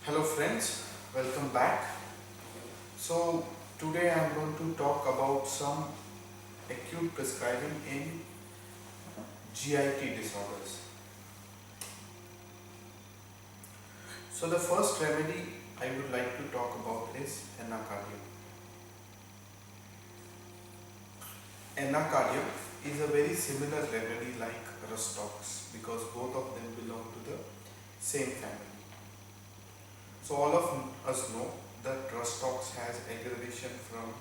Hello friends, welcome back. So today I am going to talk about some acute prescribing in GIT disorders. So the first remedy I would like to talk about is anacardium. Anacardium is a very similar remedy like rustox because both of them belong to the same family. So all of us know that rustox has aggravation from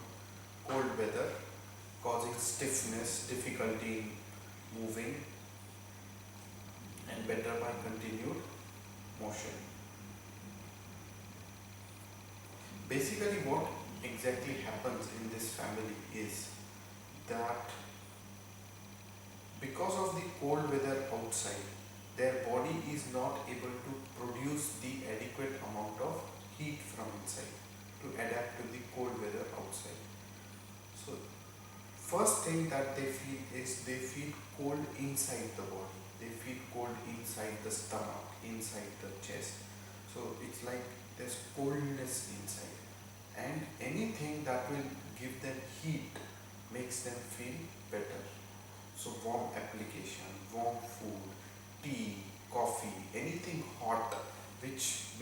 cold weather causing stiffness, difficulty in moving and better by continued motion. Basically what exactly happens in this family is that because of the cold weather outside, their body is not able to produce the adequate amount of heat from inside to adapt to the cold weather outside. So first thing that they feel is they feel cold inside the body. They feel cold inside the stomach, inside the chest. So it's like there's coldness inside. And anything that will give them heat makes them feel better. So warm application, warm food, tea, coffee, anything hot which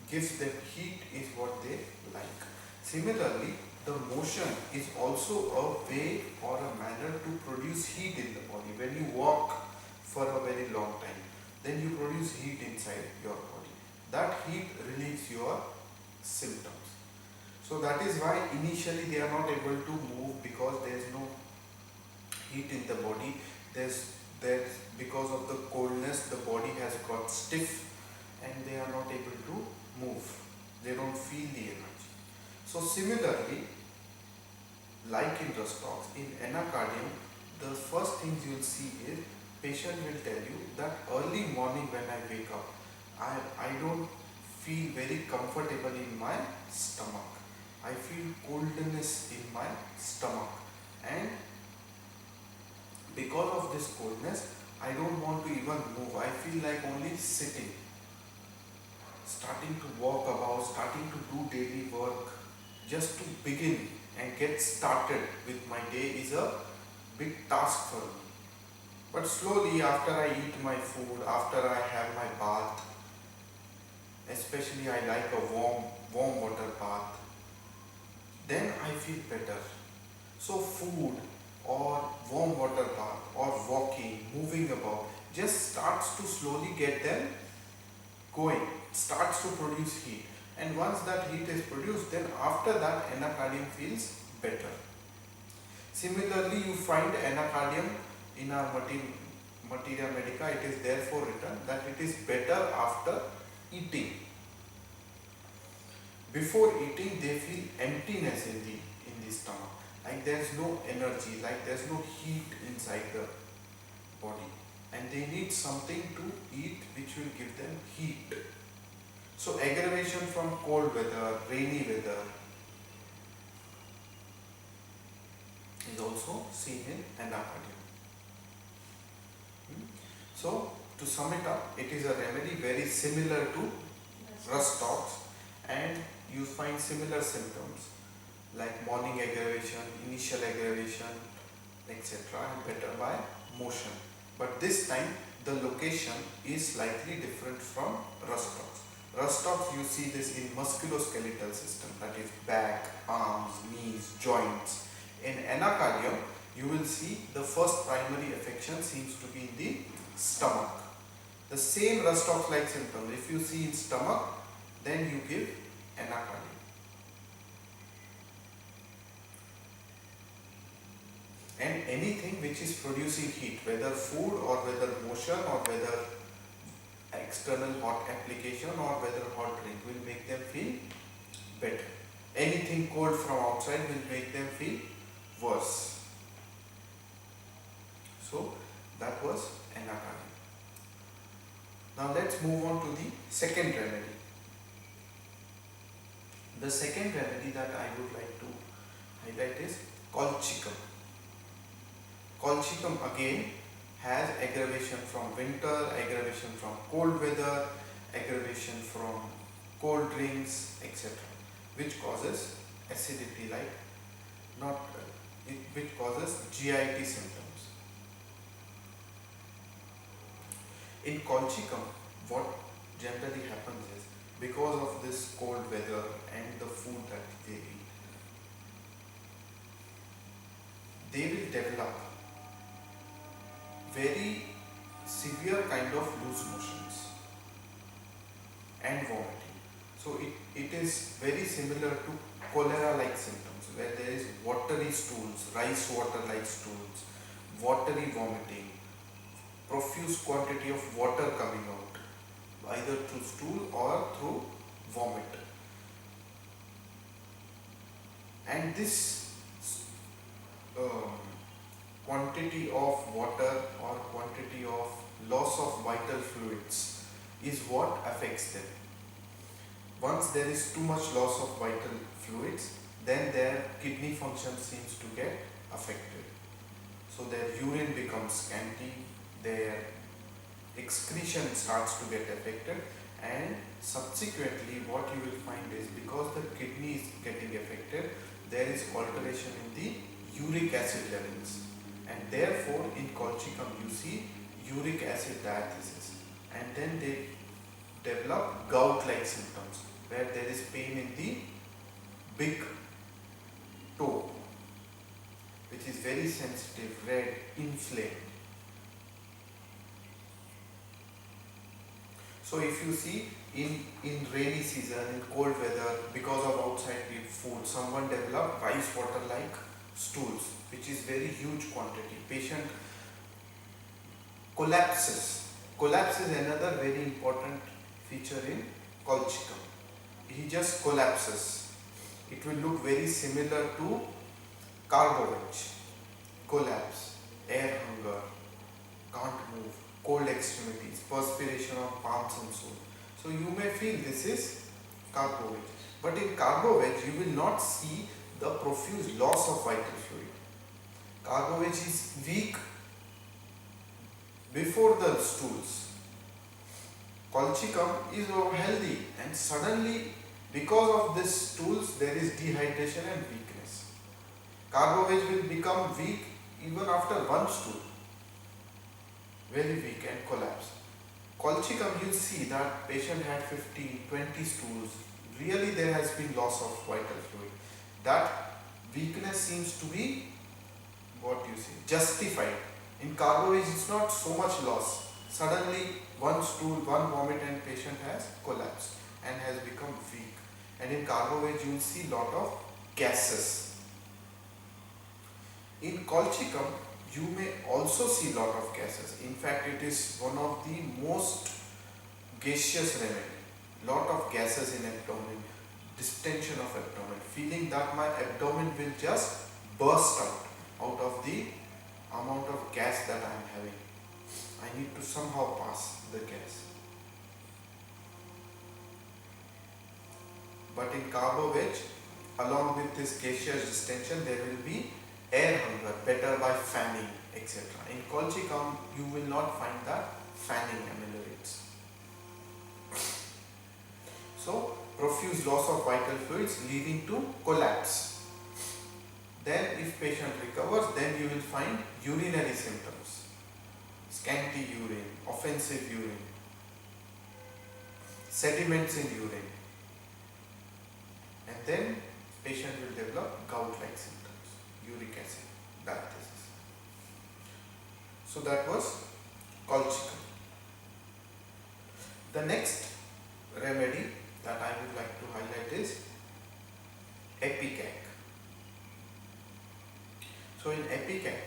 gives them heat is what they like. Similarly, the motion is also a way or a manner to produce heat in the body. When you walk for a very long time, then you produce heat inside your body. That heat relieves your symptoms. So that is why initially they are not able to move because there is no heat in the body. There's because of the coldness, the body has got stiff and they are not able to move. They don't feel the energy. So similarly, like in rustox, in anacardium, the first things you'll see is patient will tell you that early morning when I wake up, I don't feel very comfortable in my stomach. I feel coldness in my stomach, and because of this coldness, I don't want to even move. I feel like only sitting, starting to walk about, starting to do daily work, just to begin and get started with my day is a big task for me. But slowly, after I eat my food, after I have my bath, especially I like a warm water bath, then I feel better. So food or warm water bath or walking, moving about just starts to slowly get them going, starts to produce heat. And once that heat is produced, then after that anacardium feels better. Similarly, you find anacardium in our materia medica. It is therefore written that it is better after eating. Before eating, they feel emptiness in the stomach, like there is no energy, like there is no heat inside the body, and they need something to eat which will give them heat. So aggravation from cold weather, rainy weather is also seen in anacardium. So to sum it up, it is a remedy very similar to rustox, and you find similar symptoms like morning aggravation, initial aggravation, etc., and better by motion. But this time the location is slightly different from rustox. Rustox, you see this in musculoskeletal system, that is back, arms, knees, joints. In anacardium, you will see the first primary affection seems to be in the stomach. The same rustox like symptoms, if you see in stomach, then you give anacardium. And anything which is producing heat, whether food or whether motion or whether external hot application or whether hot drink, will make them feel better. Anything cold from outside will make them feel worse. So that was anacardium. Now let's move on to the second remedy. The second remedy that I would like to highlight is colchicum. Colchicum again has aggravation from winter, aggravation from cold weather, aggravation from cold drinks, etc., which causes acidity, like not which causes GIT symptoms. In colchicum, what generally happens is, because of this cold weather and the food that they eat, they will develop very severe kind of loose motions and vomiting. So it is very similar to cholera-like symptoms, where there is watery stools, rice water-like stools, watery vomiting, profuse quantity of water coming out, either through stool or through vomit. And this quantity of water or quantity of loss of vital fluids is what affects them. Once there is too much loss of vital fluids, then their kidney function seems to get affected. So their urine becomes scanty, their excretion starts to get affected, and subsequently what you will find is, because the kidney is getting affected, there is alteration in the uric acid levels, and therefore in colchicum you see uric acid diathesis, and then they develop gout-like symptoms, where there is pain in the big toe, which is very sensitive, red, inflamed. So if you see in rainy season, in cold weather, because of outside food, someone develop rice water like stools, which is very huge quantity. Patient collapses. Collapse is another very important feature in colchicum. He just collapses. It will look very similar to carbovage. Collapse, air hunger, can't move, cold extremities, perspiration on palms and so on. So you may feel this is carbovage. But in carbovage, you will not see the profuse loss of vital fluid. Carbovage is weak before the stools. Colchicum is healthy, and suddenly, because of this stools, there is dehydration and weakness. Carbovage will become weak even after one stool, very weak and collapse. Colchicum, you see that patient had 15, 20 stools. Really there has been loss of vital fluid. That weakness seems to be, what you see, justified. In carbovage it's not so much loss. Suddenly one stool, one vomit, and patient has collapsed and has become weak. And in carbovage you will see lot of gases. In colchicum you may also see lot of gases. In fact, it is one of the most gaseous remedy. Lot of gases in abdomen, distension of abdomen, feeling that my abdomen will just burst out of the amount of gas that I am having. I need to somehow pass the gas. But in carbovage, along with this gaseous distension, there will be air hunger, better by fanning, etc. In colchicum, you will not find that fanning ameliorates. So, profuse loss of vital fluids leading to collapse. Then, if patient recovers, then you will find urinary symptoms. Scanty urine, offensive urine, sediments in urine. And then, patient will develop gout-like symptoms. Uric acid diathesis. So that was colchicum. The next remedy that I would like to highlight is ipecac. So in ipecac,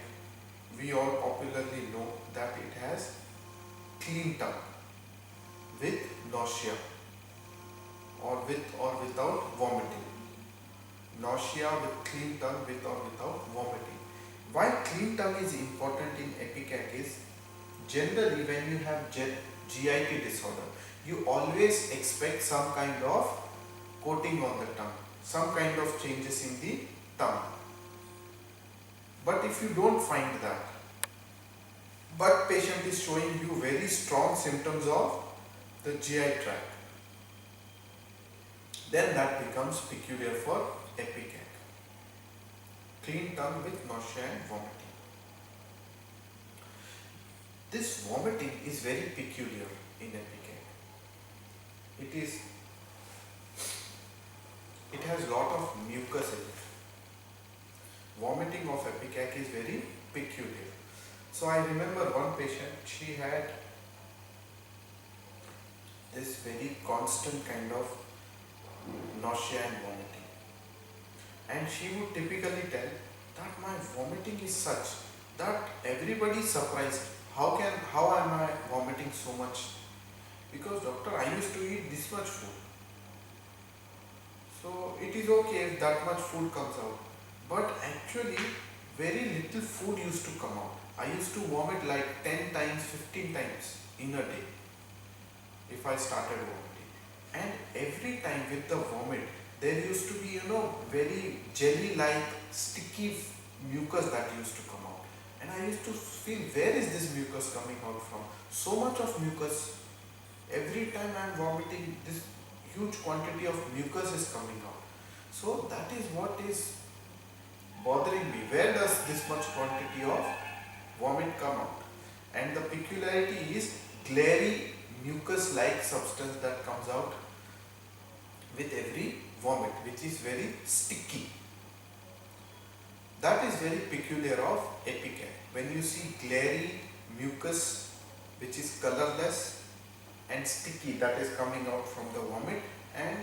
we all popularly know that it has clean tongue with nausea, or with or without vomiting. Nausea with clean tongue, with or without vomiting. Why clean tongue is important in ipecac is, generally when you have GIT disorder, you always expect some kind of coating on the tongue, some kind of changes in the tongue. But if you don't find that, but patient is showing you very strong symptoms of the GI tract, then that becomes peculiar for epicac. Clean tongue with nausea and vomiting. This vomiting is very peculiar in epicac. It has lot of mucus in it. Vomiting of epicac is very peculiar. So I remember one patient, she had this very constant kind of nausea and vomiting. And she would typically tell that my vomiting is such that everybody is surprised. How am I vomiting so much? Because doctor, I used to eat this much food. So it is okay if that much food comes out. But actually very little food used to come out. I used to vomit like 10 times, 15 times in a day if I started vomiting. And every time with the vomit, there used to be, very jelly-like sticky mucus that used to come out. And I used to feel, where is this mucus coming out from? So much of mucus. Every time I am vomiting, this huge quantity of mucus is coming out. So that is what is bothering me. Where does this much quantity of vomit come out? And the peculiarity is glary mucus-like substance that comes out with every vomit, which is very sticky. That is very peculiar of epicac. When you see glary mucus which is colorless and sticky, that is coming out from the vomit, and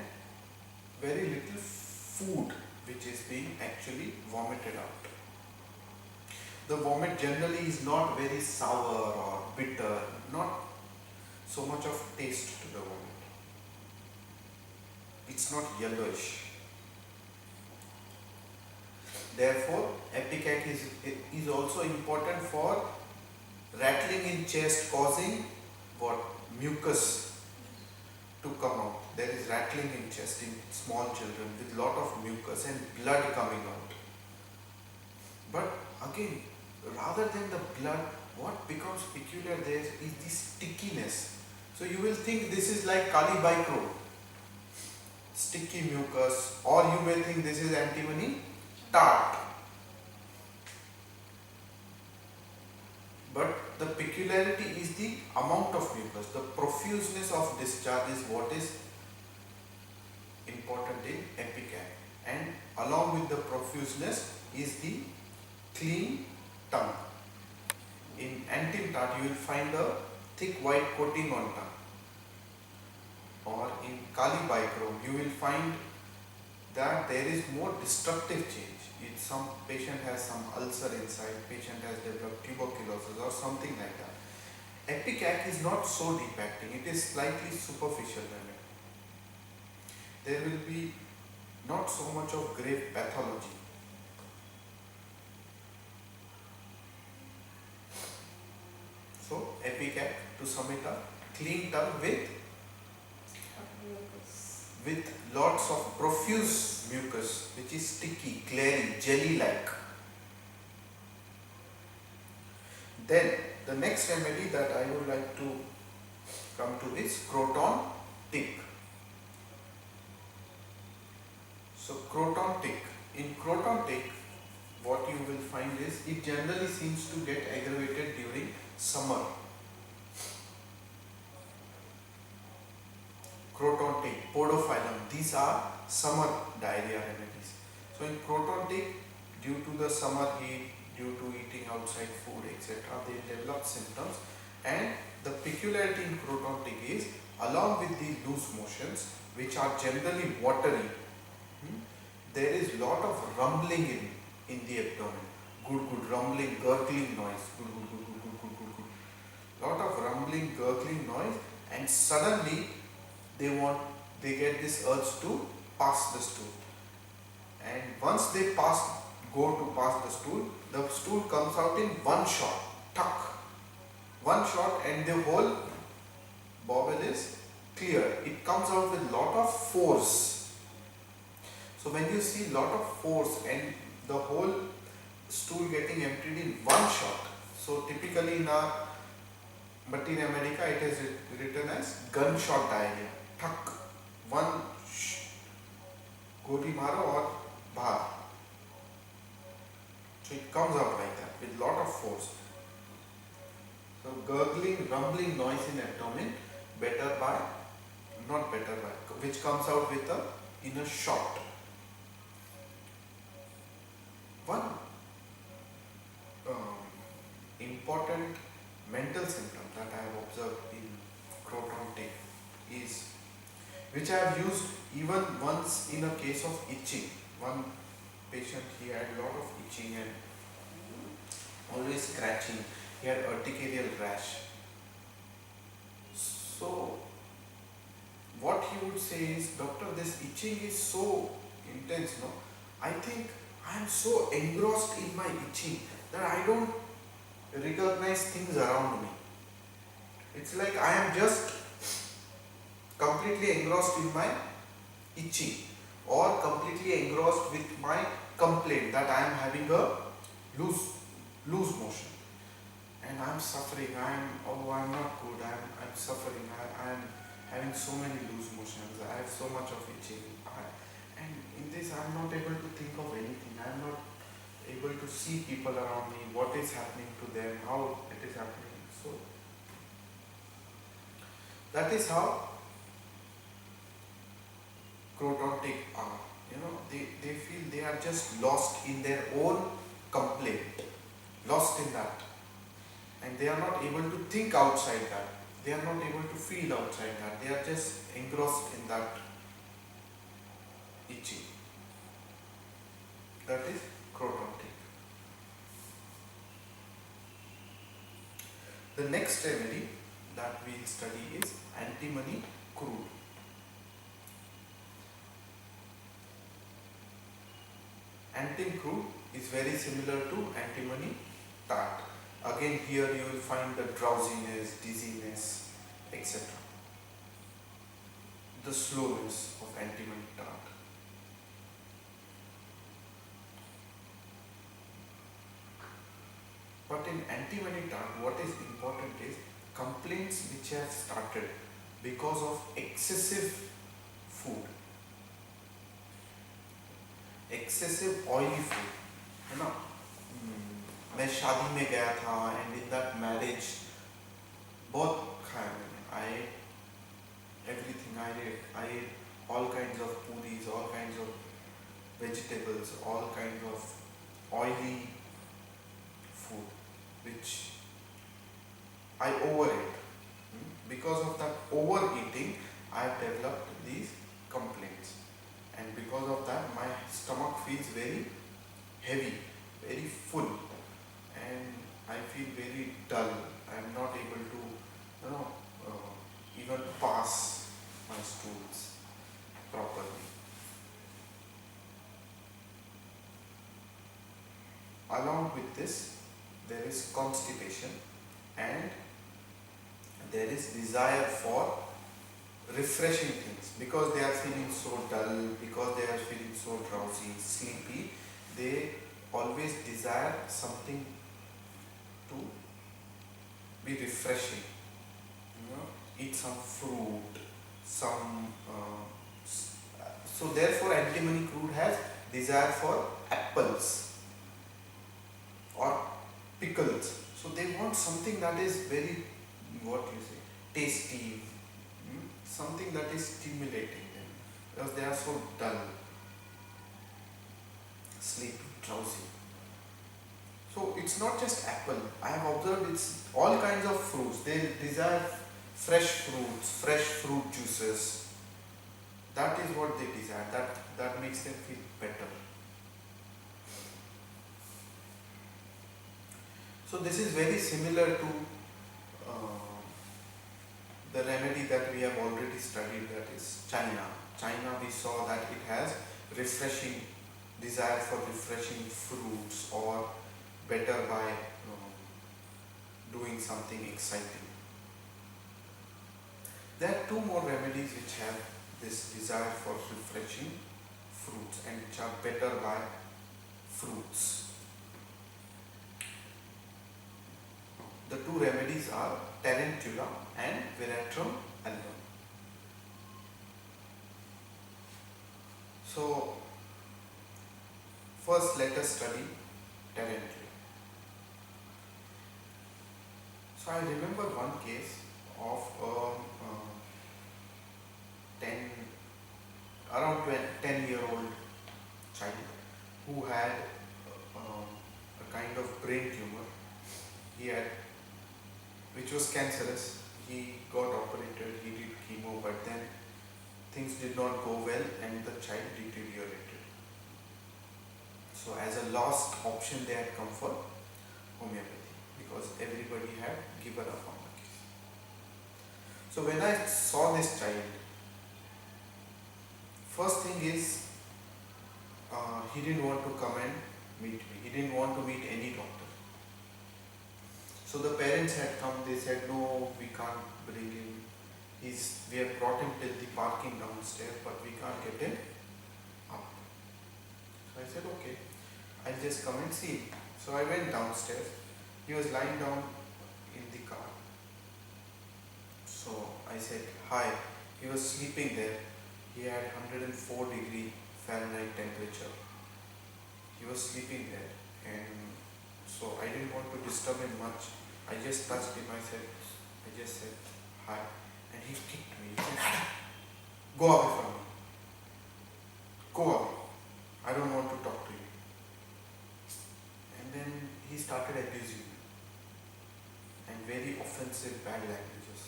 very little food which is being actually vomited out. The vomit generally is not very sour or bitter, not so much of taste to the vomit. It's not yellowish. Therefore, epicac is also important for rattling in chest, causing what? Mucus to come out. There is rattling in chest in small children with lot of mucus and blood coming out. But again, rather than the blood, what becomes peculiar there is the stickiness. So you will think this is like Kali Bicro, sticky mucus, or you may think this is antimony tart. But the peculiarity is the amount of mucus. The profuseness of discharge is what is important in epicac. And along with the profuseness is the clean tongue. In antim tart you will find a thick white coating on tongue. Or in Kali Bichrome you will find that there is more destructive change. If some patient has some ulcer inside, patient has developed tuberculosis or something like that. Epicac is not so deep acting, it is slightly superficial remedy. There will be not so much of grave pathology. So epicac, to sum it up, clean tongue with lots of profuse mucus which is sticky, glary, jelly-like. Then the next remedy that I would like to come to is croton tick. So croton tick. In croton tick, what you will find is it generally seems to get aggravated during summer. Croton tick, podophyllum, these are summer diarrhea remedies. So in croton tick, due to the summer heat, due to eating outside food, etc., they develop symptoms. And the peculiarity in croton tick is, along with the loose motions, which are generally watery, there is lot of rumbling in the abdomen. Good, rumbling, gurgling noise. Good. Lot of rumbling, gurgling noise, and suddenly they get this urge to pass the stool. And once they go to pass the stool comes out in one shot, tuck. One shot and the whole bowel is clear. It comes out with lot of force. So when you see lot of force and the whole stool getting emptied in one shot, so typically in our Latin America it is written as gunshot diarrhea. Tuck, one goli maro or bhar. So it comes out like that with lot of force. So gurgling, rumbling noise in abdomen, better by, not better by, which comes out with a in a shot. One important mental symptom that I have observed in croton tick is, which I have used even once in a case of itching. One patient, he had a lot of itching and always scratching. He had urticarial rash. So what he would say is, doctor, this itching is so intense, no? I think I am so engrossed in my itching that I don't recognize things around me. It's like I am just completely engrossed in my itching or completely engrossed with my complaint that I am having a loose motion and I am suffering. I'm not good. I'm suffering. I am having so many loose motions. I have so much of itching. And in this I am not able to think of anything. I am not able to see people around me, what is happening to them, how it is happening. So that is how croton tick are. They feel they are just lost in their own complaint, lost in that, and they are not able to think outside that. They are not able to feel outside that. They are just engrossed in that itching. That is croton tick. The next remedy that we will study is antimony crude. Antimony crude is very similar to antimony tart. Again, here you will find the drowsiness, dizziness, etc. The slowness of antimony tart. But in antimony tart, what is important is complaints which have started because of excessive food, excessive oily food. You know, मैं शादी में गया था and in that marriage बहुत खाया मैंने. I ate everything. I ate all kinds of puris, all kinds of vegetables, all kinds of oily food, which I overate. Because of that overeating, I have developed these complaints, and because of that, my stomach feels very heavy, very full, and I feel very dull. I am not able to, even pass my stools properly. Along with this, there is constipation and there is desire for refreshing things. Because they are feeling so dull, because they are feeling so drowsy, sleepy, they always desire something to be refreshing. Eat some fruit, so therefore antimony crude has desire for apples or pickles. So they want something that is very, tasty, something that is stimulating them, because they are so dull, sleepy, drowsy. So it's not just apple. I have observed it's all kinds of fruits. They desire fresh fruits, fresh fruit juices. That is what they desire. That makes them feel better. So this is very similar to the remedy that we have already studied, that is China. China, we saw that it has desire for refreshing fruits, or better by doing something exciting. There are two more remedies which have this desire for refreshing fruits and which are better by fruits. The two remedies are tarantula and veratrum album. So first let us study tarantula. So I remember one case of a 10 around 10-year-old child who had a kind of brain tumor. He had, which was cancerous. He got operated, he did chemo, but then things did not go well and the child deteriorated. So as a last option they had come for homeopathy because everybody had given up on the case. So when I saw this child, first thing is he didn't want to come and meet me. He didn't want to meet any doctor. So the parents had come, they said, no, we can't bring him. We have brought him till the parking downstairs, but we can't get him up. So I said, okay, I'll just come and see him. So I went downstairs. He was lying down in the car. So I said, hi. He was sleeping there. He had 104 degree Fahrenheit temperature. He was sleeping there, and so I didn't want to disturb him much. I just touched him. I just said hi, and he kicked me. He said, go away from me. Go away. I don't want to talk to you. And then he started abusing me, and very offensive, bad languages.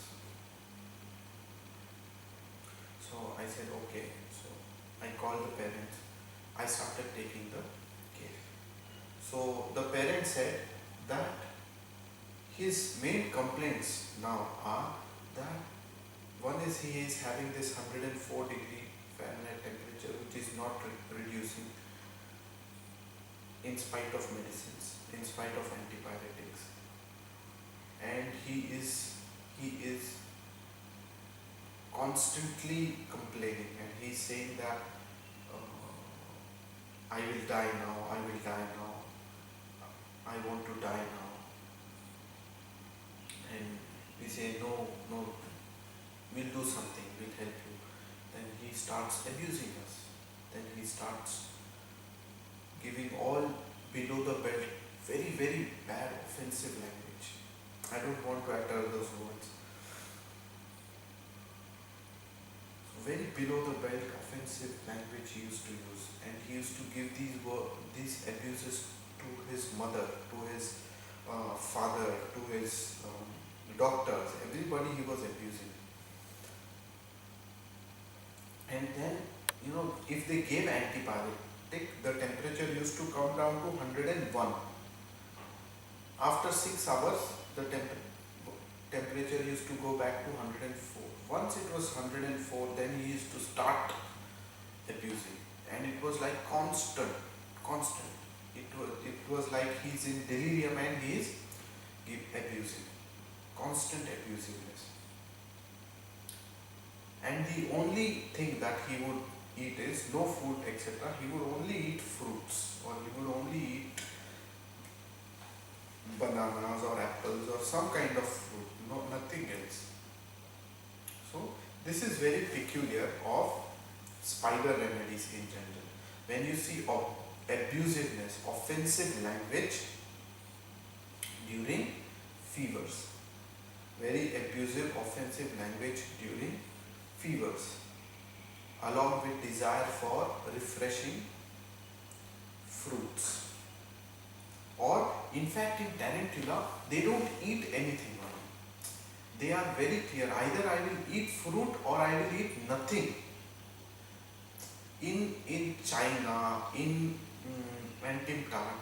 So I said, okay. So I called the parents. I started taking the case. So the parents said that his main complaints now are that one is he is having this 104 degree Fahrenheit temperature which is not reducing in spite of medicines, in spite of antibiotics, and he is constantly complaining, and he's saying that I will die now, I will die now, I want to die now. And we say, no, we'll do something, we'll help you. Then he starts abusing us. Then he starts giving all below the belt, very, very bad, offensive language. I don't want to utter those words. Very below the belt, offensive language he used to use, and he used to give these abuses to his mother, to his father, to his doctors, everybody he was abusing. And then, if they gave antibiotic, the temperature used to come down to 101. After 6 hours, the temperature used to go back to 104. Once it was 104, then he used to start abusing, and it was like constant. It was like he's in delirium and he is abusing, constant abusiveness. And the only thing that he would eat is no food, etc. He would only eat fruits, or he would only eat bananas or apples or some kind of fruit, nothing else. So this is very peculiar of spider remedies in general. When you see abusiveness, offensive language during fevers, very abusive, offensive language during fevers, along with desire for refreshing fruits. Or in fact in tarantula, they don't eat anything. They are very clear, either I will eat fruit or I will eat nothing. In China, in Antim-Taran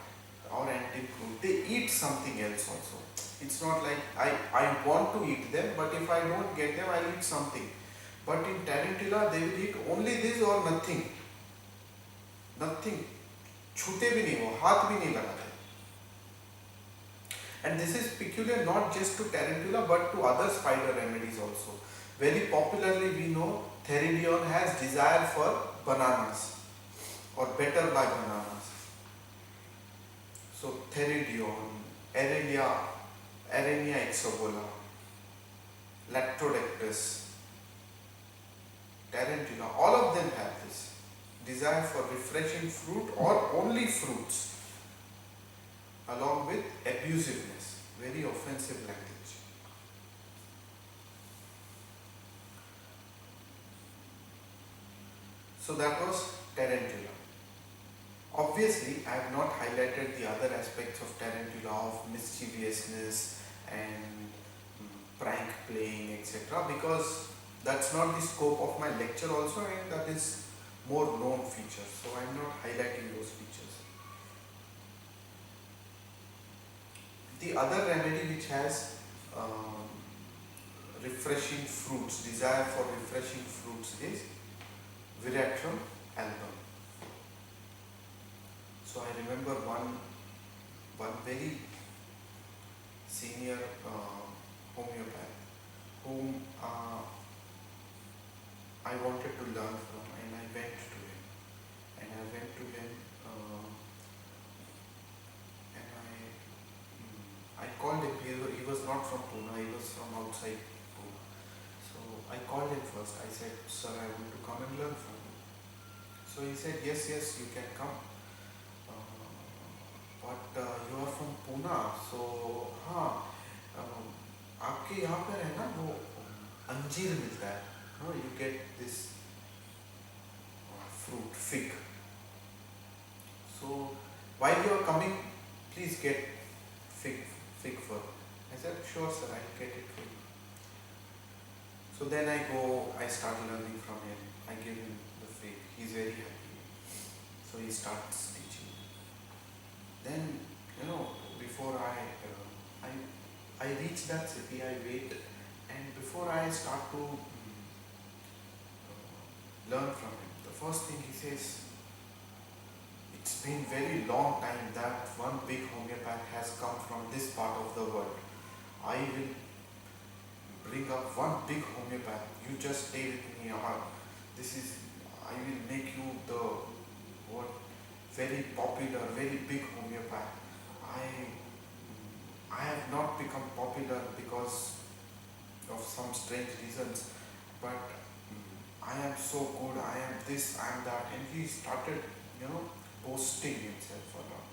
or Antim-Fruit, they eat something else also. It's not like I want to eat them, but if I don't get them, I'll eat something. But in tarantula, they will eat only this or nothing. Nothing. Chute bhi nahi, wo haath bhi nahi lagate. And this is peculiar not just to tarantula but to other spider remedies also. Very popularly we know Theridion has desire for bananas or better by bananas. So Theridion, Arenia exobola, Lactodectus, tarantula, all of them have this desire for refreshing fruit or only fruits, along with abusiveness, very offensive language. So that was tarantula. Obviously, I have not highlighted the other aspects of tarantula, of mischievousness and prank playing, etc., because that's not the scope of my lecture also, and that is more known features. So I am not highlighting those features. The other remedy which has refreshing fruits, desire for refreshing fruits, is Veratrum album. So I remember one very senior homeopath whom I wanted to learn from, and I went to him. And I called him. He was not from Pune, he was from outside Pune. So I called him first. I said, "Sir, I want to come and learn from you." So he said, yes, you can come. But you are from Pune, so हाँ, आपके यहाँ पर है ना वो अंजीर मिलता है, no, you get this fruit, fig. So while you are coming, please get fig for me. I said, sure sir, I'll get it for you. So then I start learning from him. I give him the fig. He's very happy. So he starts teaching. Then, before I reach that city, I wait, and before I start to learn from him, the first thing he says, "It's been very long time that one big homeopath has come from this part of the world. I will bring up one big homeopath. You just stay with me. I will make you the very popular, very big homeopath. I have not become popular because of some strange reasons, but I am so good, I am this, I am that." And he started, boasting himself a lot.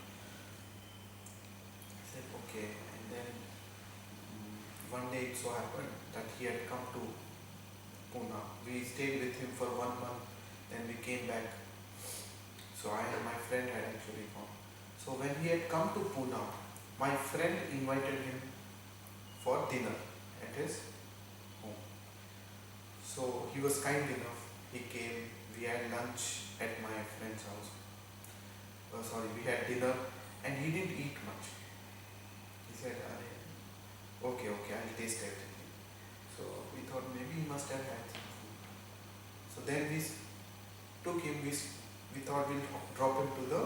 I said, okay. And then one day it so happened that he had come to Pune. We stayed with him for 1 month, then we came back. So I and my friend had actually gone. So when he had come to Pune, my friend invited him for dinner at his home. So he was kind enough. He came, we had lunch at my friend's house. We had dinner, and he didn't eat much. He said, okay, I'll taste everything. So we thought maybe he must have had some food. So then we took him, we thought we'll drop him to the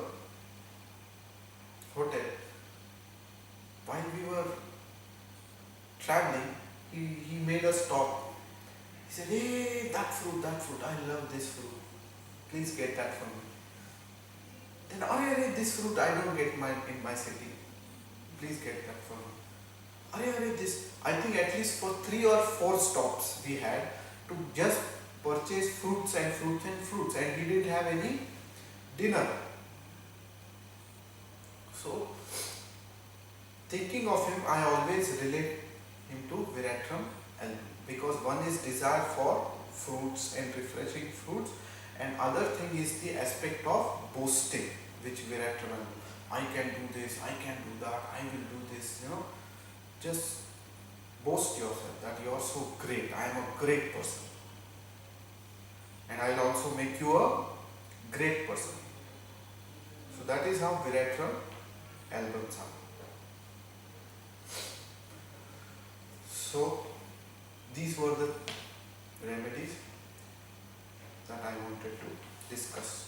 hotel. While we were traveling, he made us stop. He said, "Hey, that fruit, I love this fruit. Please get that for me." Then, this fruit I don't get in my city. Please get that for me. This, I think at least for 3 or 4 stops we had to just purchase fruits, and he didn't have any dinner. So, thinking of him, I always relate him to Veratrum album, because one is desire for fruits and refreshing fruits, and other thing is the aspect of boasting, which Veratrum album. I can do this, I can do that, I will do this, just boast yourself that you are so great, I am a great person. And I will also make you a great person. So that is how Veratrum albums are. So these were the remedies that I wanted to discuss.